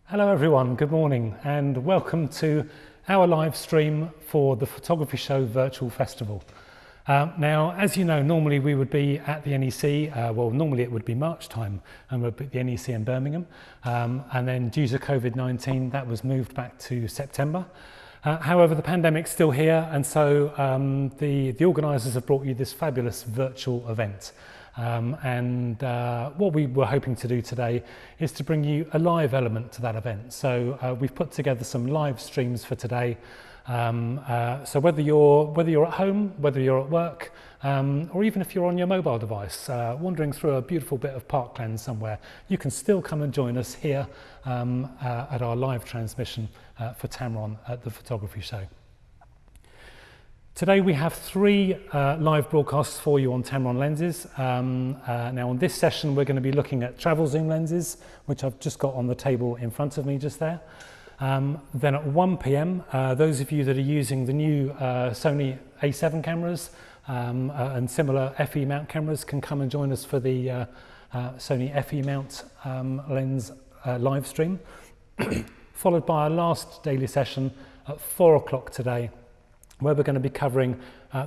Hello everyone, good morning and welcome to our live stream for the Photography Show Virtual Festival. Now, as you know, normally we would be at the NEC, normally it would be March time and we'd be at the NEC in Birmingham, and then due to COVID-19 that was moved back to September. However, the pandemic's still here, and so the organisers have brought you this fabulous virtual event. What we were hoping to do today is to bring you a live element to that event. So we've put together some live streams for today. So whether you're at home, whether you're at work, or even if you're on your mobile device, wandering through a beautiful bit of parkland somewhere, you can still come and join us here at our live transmission for Tamron at the Photography Show. Today we have three live broadcasts for you on Tamron lenses. Now on this session we're going to be looking at travel zoom lenses, which I've just got on the table in front of me just there. Then at 1 p.m, those of you that are using the new Sony A7 cameras and similar FE mount cameras can come and join us for the Sony FE mount lens live stream, followed by our last daily session at 4 o'clock today, where we're going to be covering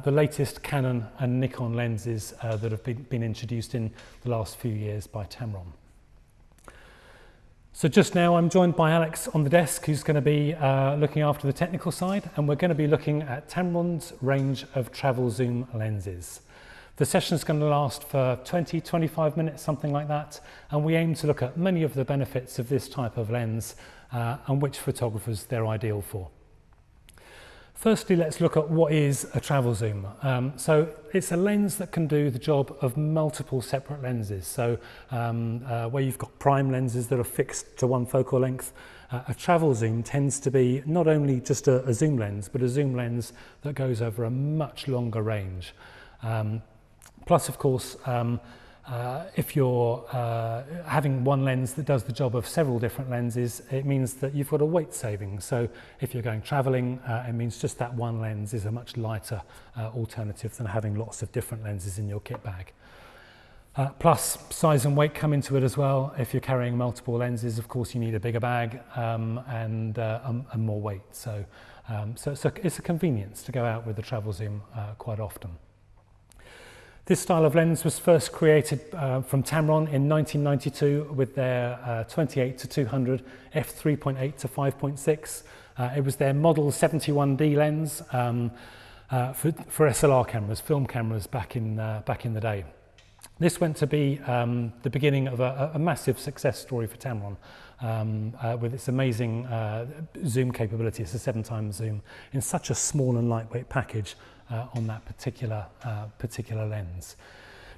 the latest Canon and Nikon lenses that have been introduced in the last few years by Tamron. So just now I'm joined by Alex on the desk, who's going to be looking after the technical side, and we're going to be looking at Tamron's range of travel zoom lenses. The session is going to last for 20-25 minutes, something like that, and we aim to look at many of the benefits of this type of lens and which photographers they're ideal for. Firstly, let's look at what is a travel zoom. So it's a lens that can do the job of multiple separate lenses. So where you've got prime lenses that are fixed to one focal length, a travel zoom tends to be not only just a zoom lens, but a zoom lens that goes over a much longer range. Plus, of course, if you're having one lens that does the job of several different lenses, it means that you've got a weight saving. So if you're going traveling, it means just that one lens is a much lighter alternative than having lots of different lenses in your kit bag. Plus, size and weight come into it as well. If you're carrying multiple lenses, of course, you need a bigger bag and more weight. So, it's a convenience to go out with the travel zoom quite often. This style of lens was first created from Tamron in 1992 with their 28-200 f3.8 to 5.6. It was their model 71D lens for SLR cameras, film cameras back in the day. This went to be the beginning of a massive success story for Tamron with its amazing zoom capability. It's a 7x zoom in such a small and lightweight package on that particular lens.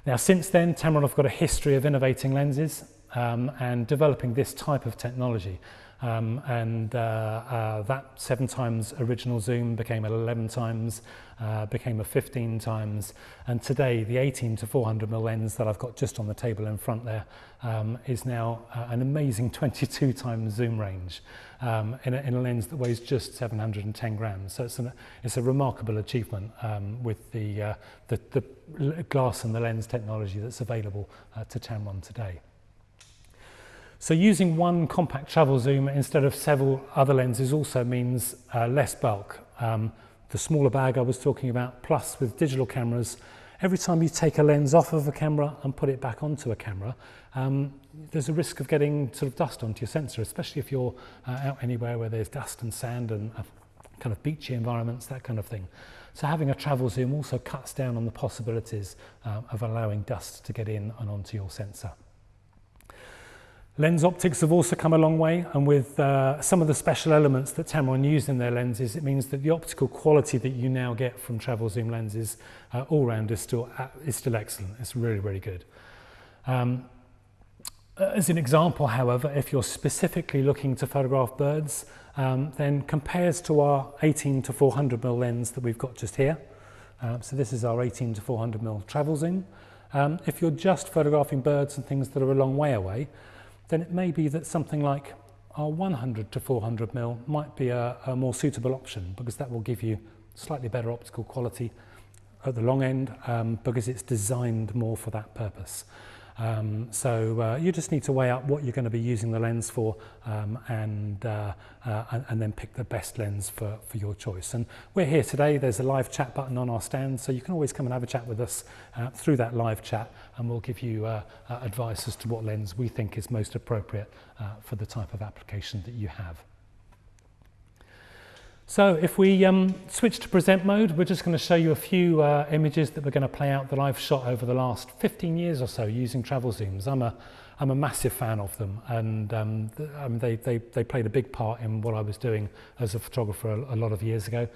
Now, since then, Tamron have got a history of innovating lenses and developing this type of technology. That 7x original zoom became 11x, became a 15x, and today the 18-400mm lens that I've got just on the table in front there is now an amazing 22x zoom range in a lens that weighs just 710 grams. So it's a remarkable achievement with the glass and the lens technology that's available to Tamron today. So using one compact travel zoom instead of several other lenses also means less bulk. The smaller bag I was talking about, plus with digital cameras, every time you take a lens off of a camera and put it back onto a camera, there's a risk of getting sort of dust onto your sensor, especially if you're out anywhere where there's dust and sand and kind of beachy environments, that kind of thing. So having a travel zoom also cuts down on the possibilities of allowing dust to get in and onto your sensor. Lens optics have also come a long way, and with some of the special elements that Tamron used in their lenses, it means that the optical quality that you now get from travel zoom lenses all round is still excellent. It's really, really good. As an example, however, if you're specifically looking to photograph birds, then compares to our 18-400mm lens that we've got just here. So this is our 18-400mm travel zoom. If you're just photographing birds and things that are a long way away, then it may be that something like our 100-400mm might be a more suitable option, because that will give you slightly better optical quality at the long end because it's designed more for that purpose. So you just need to weigh up what you're going to be using the lens for, and then pick the best lens for your choice. And we're here today. There's a live chat button on our stand, so you can always come and have a chat with us through that live chat, and we'll give you advice as to what lens we think is most appropriate for the type of application that you have. So if we switch to present mode, we're just going to show you a few images that we're going to play out that I've shot over the last 15 years or so using travel zooms. I'm a massive fan of them, and I mean, they played a big part in what I was doing as a photographer a lot of years ago,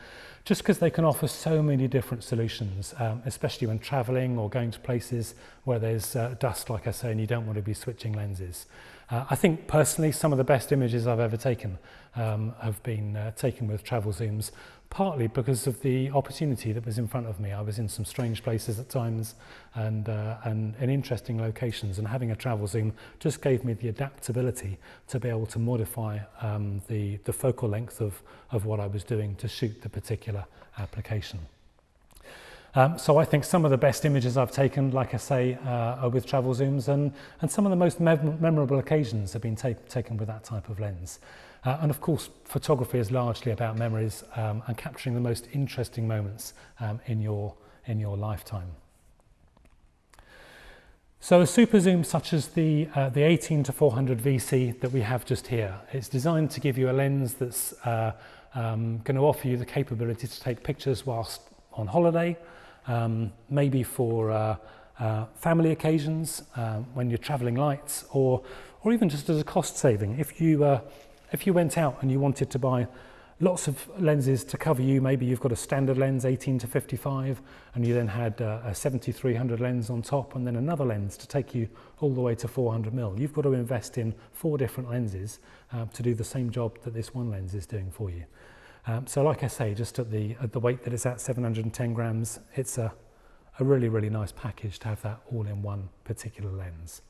just because they can offer so many different solutions, especially when traveling or going to places where there's dust, like I say, and you don't want to be switching lenses. I think personally some of the best images I've ever taken have been taken with travel zooms, partly because of the opportunity that was in front of me. I was in some strange places at times and in interesting locations, and having a travel zoom just gave me the adaptability to be able to modify the focal length of what I was doing to shoot the particular application. So I think some of the best images I've taken, like I say, are with travel zooms, and some of the most memorable occasions have been taken with that type of lens. And of course, photography is largely about memories and capturing the most interesting moments in your lifetime. So a super zoom such as the 18-400 VC that we have just here, it's designed to give you a lens that's going to offer you the capability to take pictures whilst on holiday, maybe for family occasions, when you're traveling light, or even just as a cost saving. If you went out and you wanted to buy lots of lenses to cover you, maybe you've got a standard lens 18-55, and you then had a 70-300 lens on top, and then another lens to take you all the way to 400mm. You've got to invest in 4 different lenses to do the same job that this one lens is doing for you. So like I say, just at the weight that it's at, 710 grams, it's a really, really nice package to have that all in one particular lens.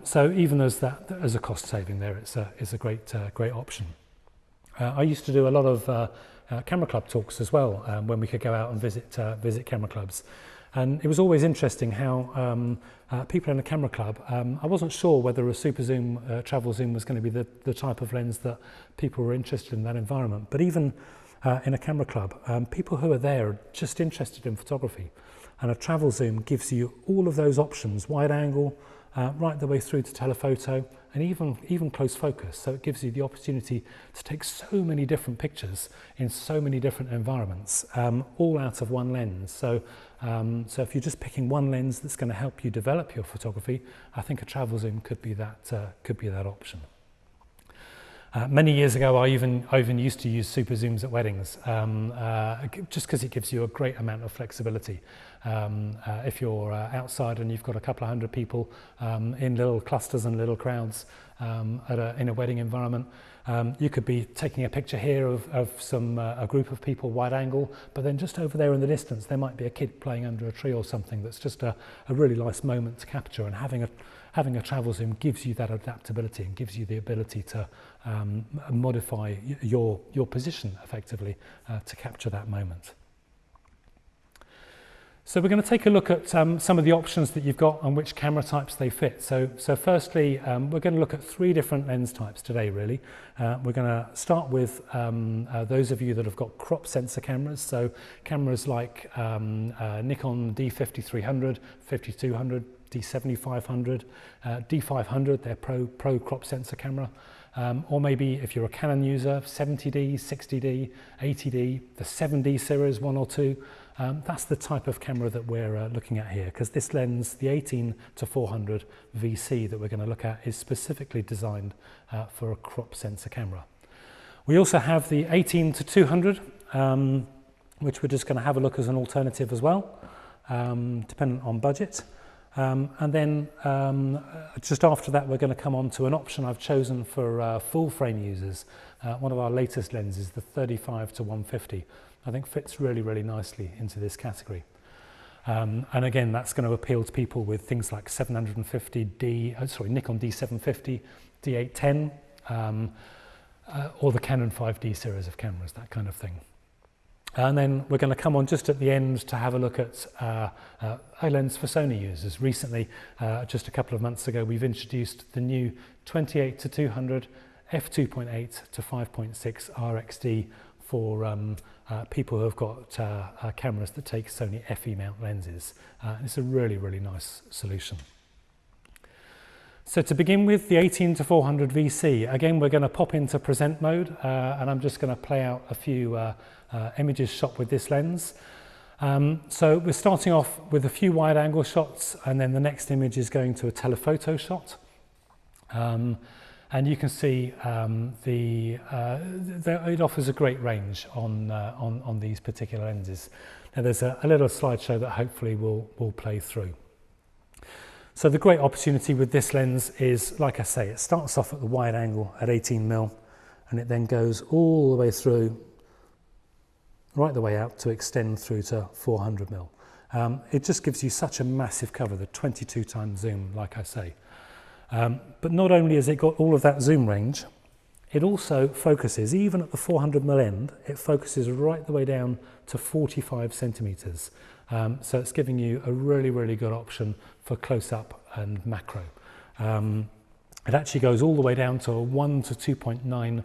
So even as a cost saving there, it's a great option. I used to do a lot of camera club talks as well, when we could go out and visit camera clubs. And it was always interesting how people in a camera club, I wasn't sure whether a super zoom, travel zoom was going to be the type of lens that people were interested in that environment. But even in a camera club, people who are there are just interested in photography. And a travel zoom gives you all of those options, wide angle, right the way through to telephoto, and even close focus. So it gives you the opportunity to take so many different pictures in so many different environments, all out of one lens. So if you're just picking one lens that's going to help you develop your photography, I think a travel zoom could be that option. Many years ago, I even used to use super zooms at weddings, just because it gives you a great amount of flexibility. If you're outside and you've got a couple of hundred people in little clusters and little crowds in a wedding environment, you could be taking a picture here of a group of people wide angle, but then just over there in the distance there might be a kid playing under a tree or something. That's just a really nice moment to capture, and having a travel zoom gives you that adaptability and gives you the ability to modify your position effectively to capture that moment. So we're going to take a look at some of the options that you've got and which camera types they fit. So firstly, we're going to look at 3 different lens types today, really. We're going to start with those of you that have got crop sensor cameras. So cameras like Nikon D5300, 5200, D7500, D500, their pro crop sensor camera. Or maybe if you're a Canon user, 70D, 60D, 80D, the 7D series 1 or 2. That's the type of camera that we're looking at here, because this lens, the 18-400 VC that we're going to look at, is specifically designed for a crop sensor camera. We also have the 18-200, which we're just going to have a look as an alternative as well, dependent on budget. And then just after that, we're going to come on to an option I've chosen for full frame users. One of our latest lenses, the 35-150, I think fits really, really nicely into this category. And again, that's going to appeal to people with things like 750D, Nikon D750, D810, or the Canon 5D series of cameras, that kind of thing. And then we're going to come on just at the end to have a look at a lens for Sony users. Recently, just a couple of months ago, we've introduced the new 28-200 f2.8 to 5.6 RXD for people who have got cameras that take Sony FE mount lenses. It's a really, really nice solution. So to begin with, the 18-400 VC, again, we're going to pop into present mode, and I'm just going to play out a few images shot with this lens. So we're starting off with a few wide angle shots, and then the next image is going to a telephoto shot. And you can see it offers a great range on these particular lenses. Now there's a little slideshow that hopefully will play through. So the great opportunity with this lens is, like I say, it starts off at the wide angle at 18mm, and it then goes all the way through, right the way out to extend through to 400mm. It just gives you such a massive cover, the 22 times zoom, like I say. But not only has it got all of that zoom range, it also focuses, even at the 400mm end, it focuses right the way down to 45 centimeters. So it's giving you a really, really good option for close-up and macro. It actually goes all the way down to a 1 to 2.9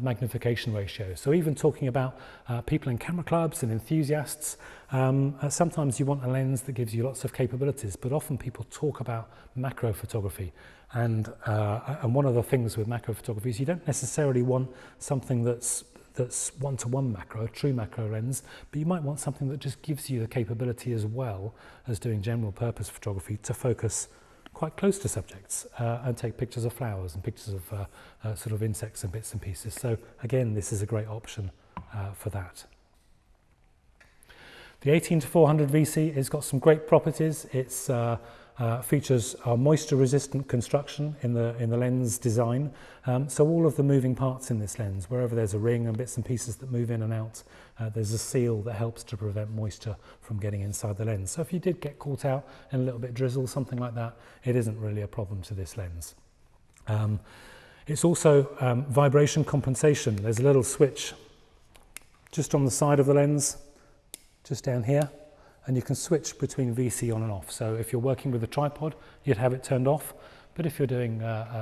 magnification ratio. So even talking about people in camera clubs and enthusiasts, sometimes you want a lens that gives you lots of capabilities, but often people talk about macro photography. And one of the things with macro photography is you don't necessarily want something that's one-to-one macro, a true macro lens, but you might want something that just gives you the capability as well as doing general purpose photography to focus quite close to subjects and take pictures of flowers and pictures of sort of insects and bits and pieces. So again, this is a great option for that. The 18-400 VC has got some great properties. It's features a moisture-resistant construction in the lens design. So all of the moving parts in this lens, wherever there's a ring and bits and pieces that move in and out, there's a seal that helps to prevent moisture from getting inside the lens. So if you did get caught out in a little bit drizzle, something like that, it isn't really a problem to this lens. It's also vibration compensation. There's a little switch just on the side of the lens, just down here, and you can switch between VC on and off. So if you're working with a tripod, you'd have it turned off, but if you're doing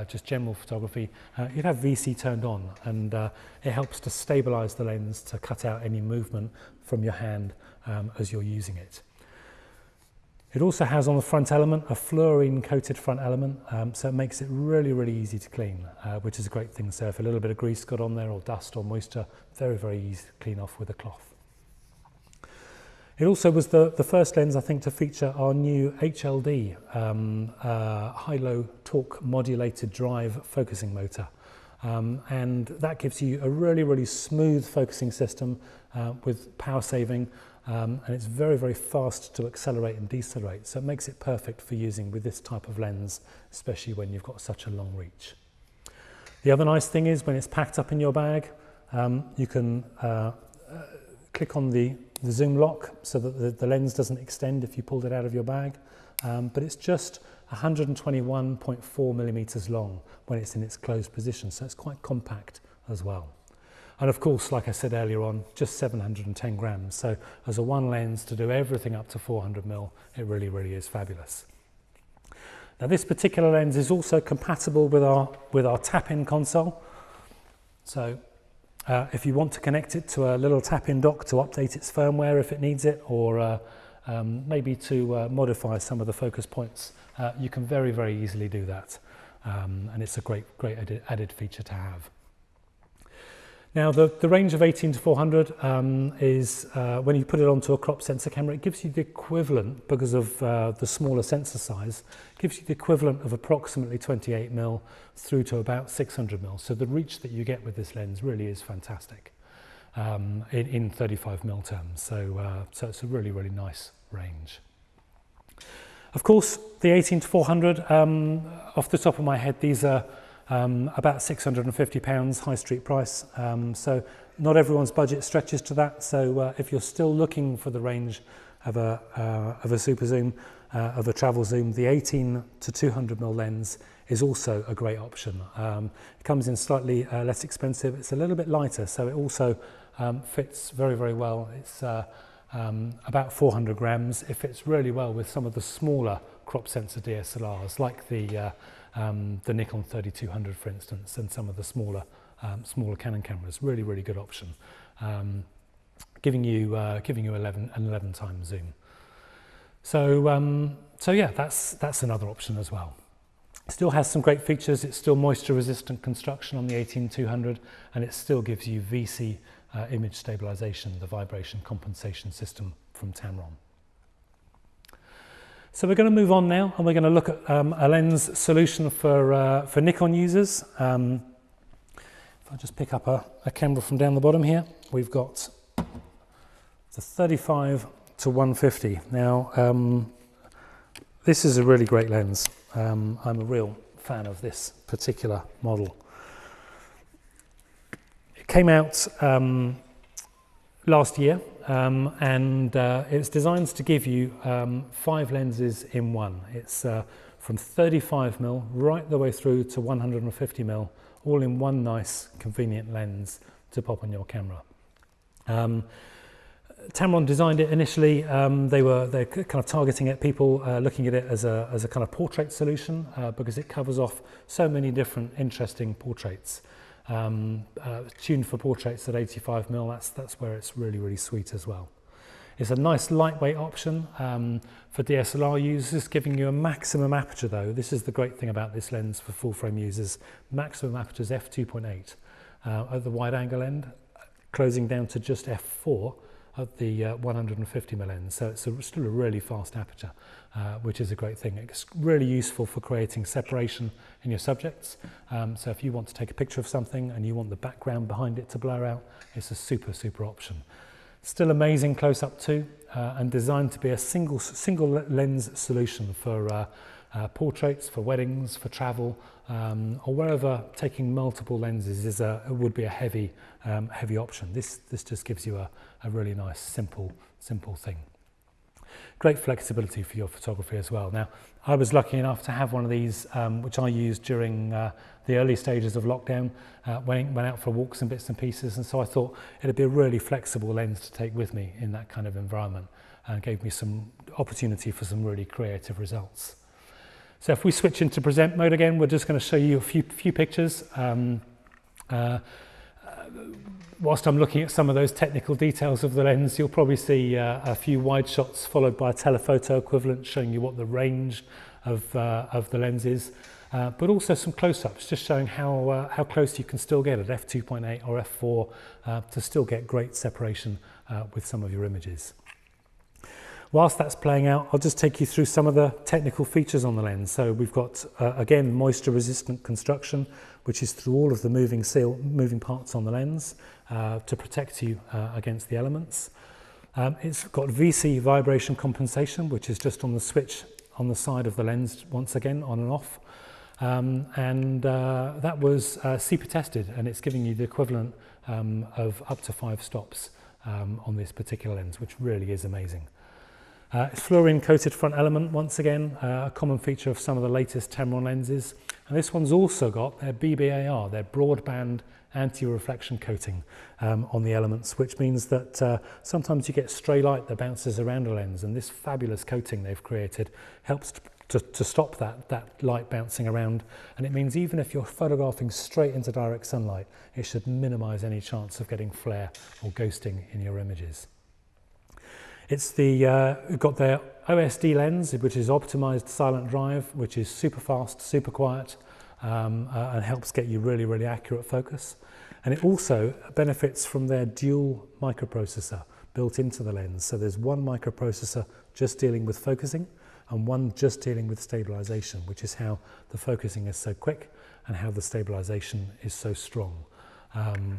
just general photography, you'd have VC turned on, and it helps to stabilize the lens to cut out any movement from your hand as you're using it. It also has on the front element a fluorine coated front element, so it makes it really, really easy to clean, which is a great thing. So if a little bit of grease got on there or dust or moisture, very, very easy to clean off with a cloth. It also was the first lens, I think, to feature our new HLD, high-low torque modulated drive focusing motor. And that gives you a really, really smooth focusing system with power saving, and it's very, very fast to accelerate and decelerate. So it makes it perfect for using with this type of lens, especially when you've got such a long reach. The other nice thing is when it's packed up in your bag, you can click on the zoom lock so that the lens doesn't extend if you pulled it out of your bag, but it's just 121.4 millimeters long when it's in its closed position, so it's quite compact as well. And of course, like I said earlier on, just 710 grams, so as a one lens to do everything up to 400mm, it really, really is fabulous. Now this particular lens is also compatible with our tap-in console, so if you want to connect it to a little tap-in dock to update its firmware if it needs it, or maybe to modify some of the focus points, you can very, very easily do that. And it's a great added feature to have. Now the range of 18-400 is, when you put it onto a crop sensor camera, it gives you the equivalent, because of the smaller sensor size, gives you the equivalent of approximately 28mm through to about 600mm. So the reach that you get with this lens really is fantastic in 35mm terms. So it's a really, really nice range. Of course, the 18-400, off the top of my head, these are about £650 high street price. So not everyone's budget stretches to that. So if you're still looking for the range of a super zoom, of a travel zoom, the 18-200mm lens is also a great option. It comes in slightly less expensive. It's a little bit lighter, so it also fits very, very well. It's about 400 grams. It fits really well with some of the smaller crop sensor DSLRs, like the Nikon 3200, for instance, and some of the smaller Canon cameras. Really, really good option, giving you 11 times zoom. So yeah, that's another option as well. It still has some great features. It's still moisture resistant construction on the 18200, and it still gives you VC image stabilization, the vibration compensation system from Tamron. So we're going to move on now, and we're going to look at a lens solution for Nikon users. If I just pick up a camera from down the bottom here, we've got the 35 to 150. Now, this is a really great lens. I'm a real fan of this particular model. It came out last year, and it's designed to give you 5 lenses in one. It's from 35mm right the way through to 150mm, all in one nice convenient lens to pop on your camera. Tamron designed it initially. They're kind of targeting at people looking at it as a kind of portrait solution because it covers off so many different interesting portraits. Tuned for portraits at 85mm, that's where it's really, really sweet as well. It's a nice lightweight option for DSLR users, giving you a maximum aperture though. This is the great thing about this lens for full frame users. Maximum aperture is f2.8 at the wide angle end, closing down to just f4 at the 150mm lens. So it's still a really fast aperture, which is a great thing. It's really useful for creating separation in your subjects. So if you want to take a picture of something and you want the background behind it to blur out, it's a super, super option. Still amazing close up too, and designed to be a single lens solution for portraits, for weddings, for travel, or wherever taking multiple lenses would be a heavy option. This just gives you a really nice simple thing. Great flexibility for your photography as well. Now, I was lucky enough to have one of these, which I used during the early stages of lockdown, went out for walks and bits and pieces, and so I thought it'd be a really flexible lens to take with me in that kind of environment, and gave me some opportunity for some really creative results. So if we switch into present mode again, we're just going to show you a few pictures. Whilst I'm looking at some of those technical details of the lens, you'll probably see a few wide shots followed by a telephoto equivalent showing you what the range of the lens is, but also some close-ups just showing how close you can still get at f2.8 or f4 to still get great separation with some of your images. Whilst that's playing out, I'll just take you through some of the technical features on the lens. So we've got, again, moisture resistant construction, which is through all of the moving parts on the lens to protect you against the elements. It's got VC vibration compensation, which is just on the switch on the side of the lens, once again, on and off. That was CEPA tested, and it's giving you the equivalent of up to 5 stops on this particular lens, which really is amazing. It's fluorine coated front element, once again, a common feature of some of the latest Tamron lenses. And this one's also got their BBAR, their broadband anti-reflection coating on the elements, which means that sometimes you get stray light that bounces around a lens, and this fabulous coating they've created helps to stop that light bouncing around. And it means even if you're photographing straight into direct sunlight, it should minimize any chance of getting flare or ghosting in your images. It's got their OSD lens, which is optimized silent drive, which is super fast, super quiet, and helps get you really, really accurate focus. And it also benefits from their dual microprocessor built into the lens. So there's one microprocessor just dealing with focusing and one just dealing with stabilization, which is how the focusing is so quick and how the stabilization is so strong,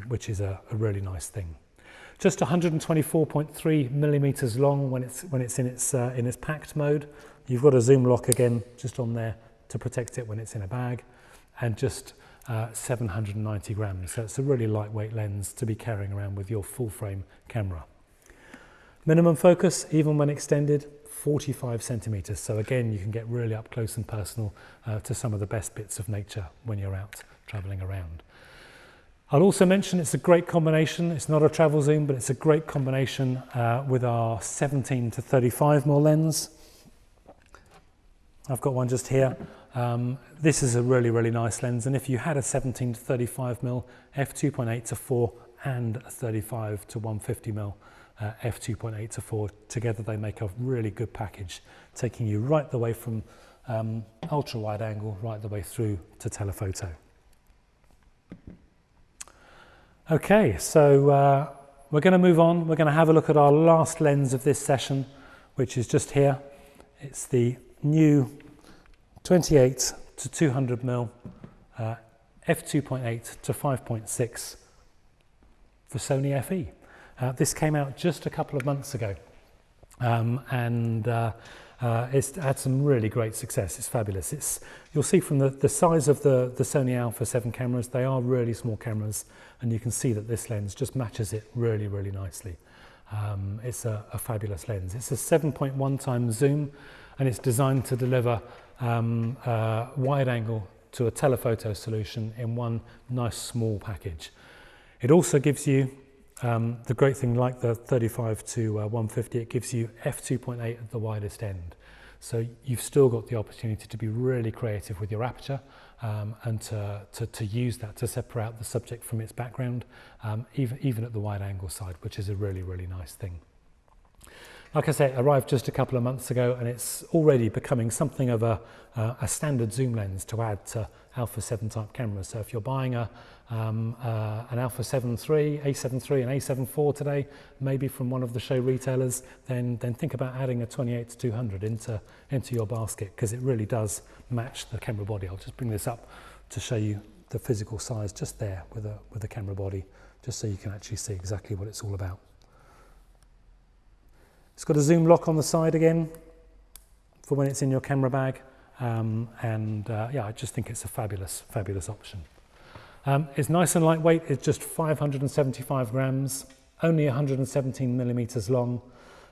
which is a really nice thing. Just 124.3 millimeters long when it's in its packed mode. You've got a zoom lock again just on there to protect it when it's in a bag, and just 790 grams. So it's a really lightweight lens to be carrying around with your full frame camera. Minimum focus, even when extended, 45 centimeters. So again, you can get really up close and personal to some of the best bits of nature when you're out traveling around. I'll also mention it's a great combination. It's not a travel zoom, but it's a great combination with our 17 to 35mm lens. I've got one just here. This is a really, really nice lens, and if you had a 17 to 35mm f2.8 to 4 and a 35 to 150mm f2.8 to 4, together they make a really good package, taking you right the way from ultra wide angle right the way through to telephoto. Okay, so we're going to move on. We're going to have a look at our last lens of this session, which is just here. It's the new 28 to 200mm f2.8 to 5.6 for Sony FE. This came out just a couple of months ago, and it's had some really great success. It's fabulous. You'll see from the size of the Sony Alpha 7 cameras, they are really small cameras, and you can see that this lens just matches it really, really nicely. It's a fabulous lens. It's a 7.1 times zoom, and it's designed to deliver wide angle to a telephoto solution in one nice small package. It also gives you the great thing, like the 35 to 150, it gives you f2.8 at the widest end. So you've still got the opportunity to be really creative with your aperture and to use that to separate out the subject from its background, even at the wide angle side, which is a really, really nice thing. Like I say, it arrived just a couple of months ago, and it's already becoming something of a standard zoom lens to add to Alpha 7 type cameras. So if you're buying an Alpha 7 III, A7 III and A7 IV today, maybe from one of the show retailers, then think about adding a 28 to 200 into your basket, because it really does match the camera body. I'll just bring this up to show you the physical size just there with the camera body, just so you can actually see exactly what it's all about. It's got a zoom lock on the side again for when it's in your camera bag, yeah, I just think it's a fabulous, fabulous option. It's nice and lightweight. It's just 575 grams, only 117 millimeters long,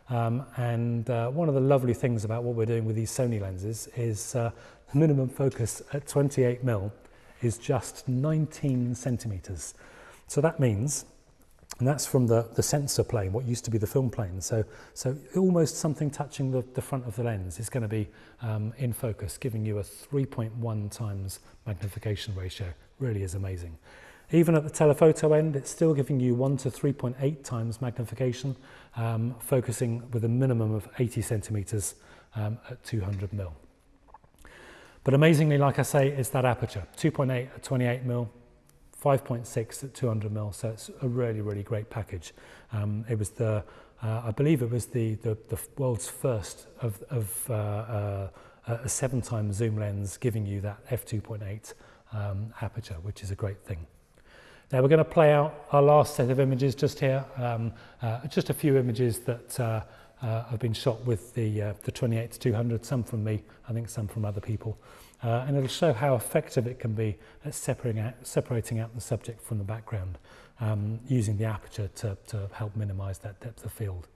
and one of the lovely things about what we're doing with these Sony lenses is the minimum focus at 28mm is just 19 centimeters. So that means, and that's from the sensor plane, what used to be the film plane. So almost something touching the front of the lens is going to be in focus, giving you a 3.1 times magnification ratio. Really is amazing. Even at the telephoto end, it's still giving you 1 to 3.8 times magnification, focusing with a minimum of 80 centimeters at 200mm. But amazingly, like I say, it's that aperture, 2.8 at 28mm, 5.6 at 200mm, so it's a really, really great package. It was I believe it was the world's first of a 7 times zoom lens, giving you that f2.8 aperture, which is a great thing. Now we're going to play out our last set of images just here, just a few images that have been shot with the 28 to 200, some from me, I think some from other people. And it'll show how effective it can be at separating out the subject from the background, using the aperture to help minimize that depth of field.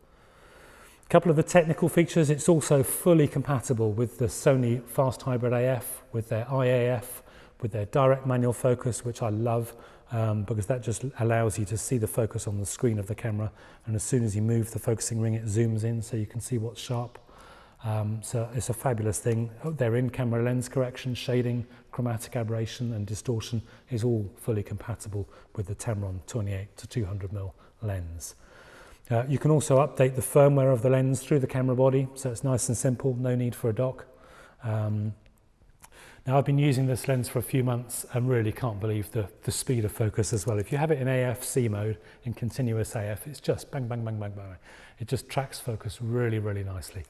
A couple of the technical features: it's also fully compatible with the Sony Fast Hybrid AF, with their IAF, with their direct manual focus, which I love, because that just allows you to see the focus on the screen of the camera, and as soon as you move the focusing ring, it zooms in so you can see what's sharp. So it's a fabulous thing. Their in-camera lens correction, shading, chromatic aberration and distortion is all fully compatible with the Tamron 28 to 200mm lens. You can also update the firmware of the lens through the camera body, so it's nice and simple, no need for a dock. Now I've been using this lens for a few months and really can't believe the speed of focus as well. If you have it in AFC mode, in continuous AF, it's just bang, bang, bang, bang, bang. It just tracks focus really, really nicely,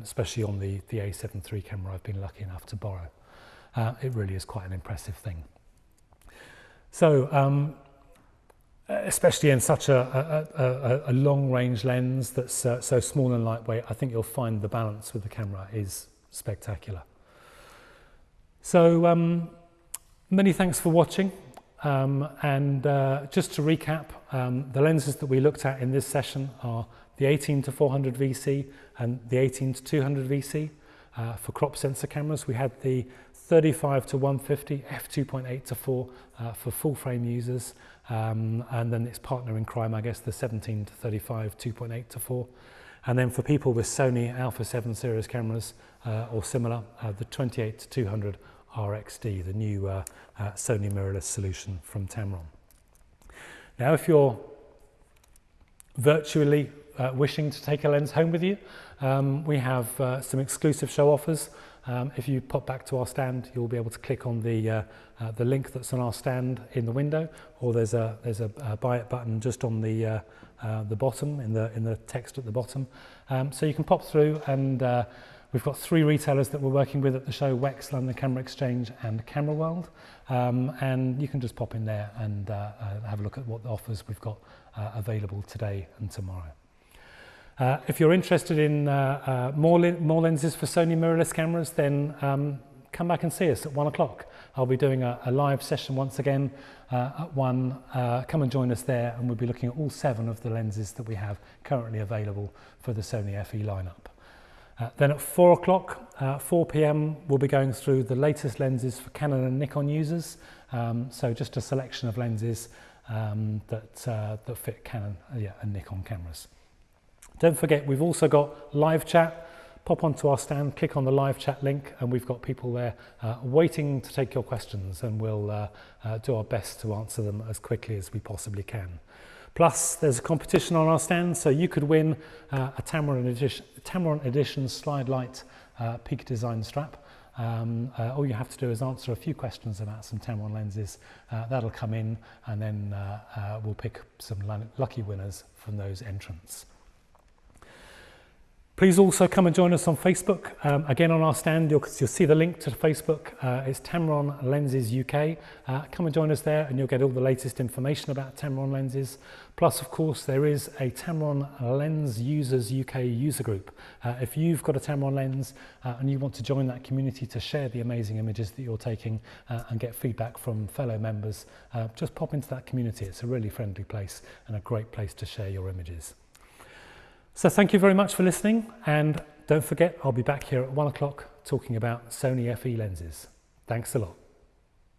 especially on the A7 III camera I've been lucky enough to borrow. It really is quite an impressive thing. So, especially in such a long-range lens that's so small and lightweight, I think you'll find the balance with the camera is spectacular. So many thanks for watching, and just to recap, the lenses that we looked at in this session are the 18 to 400 VC and the 18 to 200 VC. for crop sensor cameras. We had the 35 to 150, f2.8 to 4 for full frame users, and then its partner in crime, I guess, the 17 to 35, 2.8 to 4. And then for people with Sony Alpha 7 series cameras or similar, the 28 to 200 RXD, the new Sony mirrorless solution from Tamron. Now, if you're virtually wishing to take a lens home with you, we have some exclusive show offers. If you pop back to our stand, you'll be able to click on the link that's on our stand in the window, or there's a buy it button just on the bottom in the text at the bottom. So you can pop through, and we've got 3 retailers that we're working with at the show: Wex, London Camera Exchange, and Camera World. And you can just pop in there and have a look at what the offers we've got available today and tomorrow. If you're interested in more lenses for Sony mirrorless cameras, then come back and see us at 1 o'clock. I'll be doing a live session once again at 1. Come and join us there, and we'll be looking at all 7 of the lenses that we have currently available for the Sony FE lineup. Then at 4 o'clock, 4 p.m, we'll be going through the latest lenses for Canon and Nikon users. So just a selection of lenses that fit Canon and Nikon cameras. Don't forget, we've also got live chat. Pop onto our stand, click on the live chat link, and we've got people there waiting to take your questions, and we'll do our best to answer them as quickly as we possibly can. Plus, there's a competition on our stand, so you could win a Tamron Edition Slide Light Peak Design strap. All you have to do is answer a few questions about some Tamron lenses. That'll come in, and then we'll pick some lucky winners from those entrants. Please also come and join us on Facebook. Again, on our stand, you'll see the link to Facebook. It's Tamron Lenses UK. Come and join us there, and you'll get all the latest information about Tamron lenses. Plus, of course, there is a Tamron Lens Users UK user group. If you've got a Tamron lens and you want to join that community to share the amazing images that you're taking and get feedback from fellow members, just pop into that community. It's a really friendly place and a great place to share your images. So thank you very much for listening, and don't forget, I'll be back here at 1 o'clock talking about Sony FE lenses. Thanks a lot.